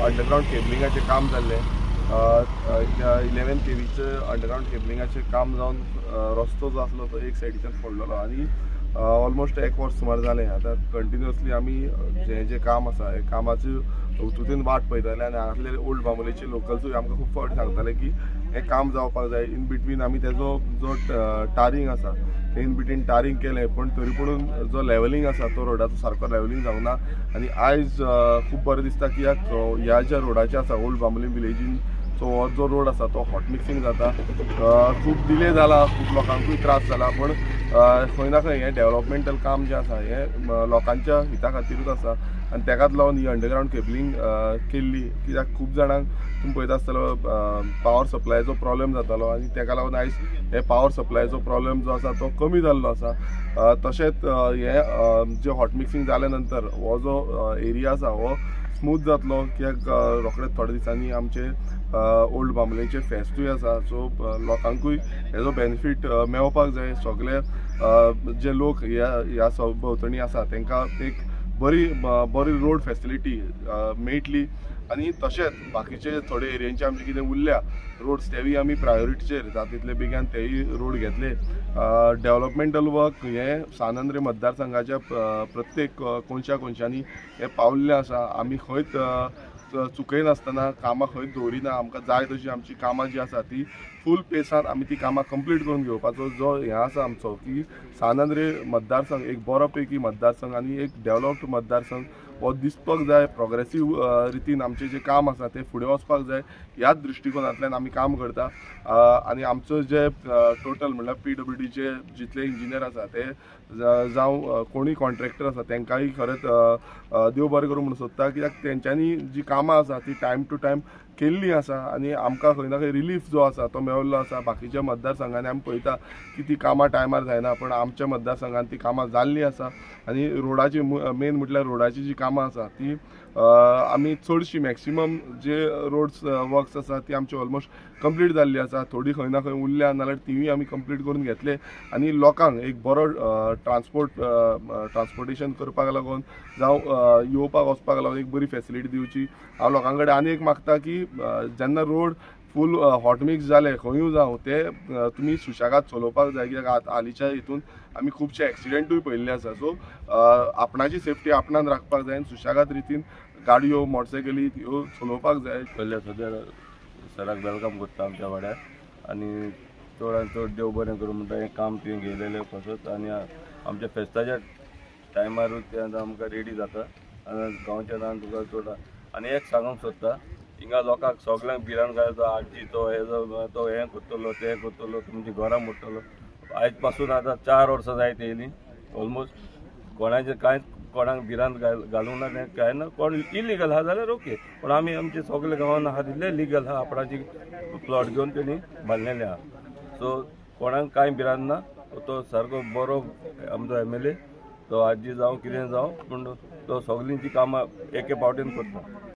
Underground केबलिंगाचें काम जाल्लें 11 kVचें underground केबलिंगाचें काम जावन रस्तो जो आसलो तो एक सायडीच्यान फोडलेलो आनी ऑलमोस्ट 1 वर्स सुमार जालें। आतां कंटिन्युअसली आमी जें काम आसा हे कामाची उतुतीन वाट पळयताले आनी हांगासले ओल्ड बांबोलीचे लोकल्सूय आमकां खूब फावटी सांगताले की हें काम जावपाक जाय। इन बिटवीन आमी तेजो जो टारींग आसा ते इन बिटवीन टारींग केलें, पण तरी पूण जो लेवलिंग आसा तो रोडाचो सारको लेवलिंग जावना आनी आयज खूब बरें दिसता की ह्या ज्या रोडाचे आसा ओल्ड बांबोली विलेजीन हो जो रोड आसा तो हॉट मिक्सिंग जाता। खूब डिले जाला, खूब लोकांकूय त्रास जाला, पण खंय ना खंय हें डेव्हलपमेंटल काम जें आसा हें लोकांच्या हिता खातीरूच आसा आनी तेकाच लागून ही अंडरग्राउंड केबलिंग केल्ली। कित्याक खूब जाणांक तुमी पळयता आसतलो पावर सप्लायचो प्रॉब्लेम जातालो आनी तेका लागून आयज हे पावर सप्लायचो प्रॉब्लेम जो आसा तो कमी जाल्लो आसा। तशेंच हे जे हॉट मिक्सिंग जाल्या नंतर हो जो एरिया आसा हो स्मूथ जातलो, कित्याक रोखडेच थोड्या दिसांनी आमचे ओल्ड बांबोलीचे फेस्तूय आसा। सो लोकांकूय हेजो बेनिफीट मेळपाक जाय। सगळे जे लोक ह्या भोंवतणी आसा तांकां एक बरी रोड फेसिलिटी मेळटली आनी तशेंच बाकीचे थोडे एरियांचे आमचे कितें उरल्या रोड्स तेवूय आमी प्रायोरिटीचेर जाता तितले बेगीन तेवूय रोड घेतले। डेव्हलपमेंटल वर्क हे सानंद्रे मतदारसंघाच्या प्रत्येक कोनशांनी हे पावल्लें आसा। आमी खंयच चुकयनासतना कामां खंयच दवरिना। आमकां जाय तशी आमची कामां जी आसा ती फूल पेसान आमी ती कामां कंप्लीट करून घेवपाचो जो हें आसा आमचो की सानंद्रे मतदारसंघ एक बरो पैकी मतदारसंघ आनी एक डेव्हलप्ड मतदारसंघ हो दिसपाक जाय। प्रोग्रेसीव रितीन आमचें जें काम आसा तें फुडें वचपाक जाय ह्याच दृश्टिकोनांतल्यान आमी काम करता। आनी आमचो जे टोटल म्हणल्यार PWDचे जितले इंजिनियर आसा ते जावं कोणूय कॉन्ट्रॅक्टर आसा तांकांय खरेंच देव बरें करूं म्हणून सोदता, कित्याक तेंच्यांनी जी कामां आसा ती टायम टू टायम केल्ली आसा आनी आमकां खंय ना खंय रिलीफ जो आसा तो मेळिल्लो आसा। बाकीच्या मतदारसंघांनी आमी पळयता की ती कामां टायमार जायना, पण आमच्या मतदारसंघान ती कामां जाल्लीं आसा आनी रोडाची मेन म्हटल्यार रोडाची जी कामां आसा ती आमी चडशी मॅक्सिमम जे रोड्स वर्क्स आसा ती आमची ऑलमोस्ट कंप्लीट जाल्ली आसा। थोडी खंय ना खंय उरल्या नाल्यार तिवूय आमी कंप्लीट करून घेतले आनी लोकांक एक बरो ट्रान्सपोर्टेशन करपाक लागून जावं येवपाक वचपाक लागून एक बरी फेसिलिटी दिवची। हांव लोकां कडेन आनी एक मागता की जेन्ना रोड फूल हॉट मिक्स जाले खंयूय जावं ते तुमी सुशेगाद चलोवपाक जाय, कित्याक हालींच्या हितून आमी खुबशे एक्सिडेंटूय पळयल्ले आसा। सो आपणाची सेफ्टी आपणान राखपाक जाय आनी सुशेगाद रितीन गाडयो मोटरसायकली ह्यो चलोवपाक जाय। पयल्या सद्या सराक वेलकम करता आमच्या वाड्यार आनी चडांत चड देव बरें करूं म्हणटा हें काम तुवें घेयलेलें कसोच आनी आमच्या फेस्ताच्या टायमारूच तें आतां आमकां रेडी जाता आनी गांवच्या नांवान तुका चड आनी एक सांगूंक सोदता हिंगा लोकांक सगळ्यांक भिरांत घालता आजी तो हें करतलो तें करतलो तुमची घरां मोडटलो। आयज पासून आतां 4 वर्सां जायत येयलीं ऑलमोस्ट कोणाचें कांयच कोणाक भिरांत घालूंक ना कांय ना। कोण इलिगल आहा जाल्यार ओके, पण आमी आमचे सगळे गांवांत आहा तितले लिगल आहा आपणाची प्लॉट घेवन तेणी बांदलेले आहा। सो कोणाक कांय भिरांत ना, तो सारको बरो आमचो MLA तो आजी जावं कितें जावं पूण तो सगळींची कामां एके पावटीन करता।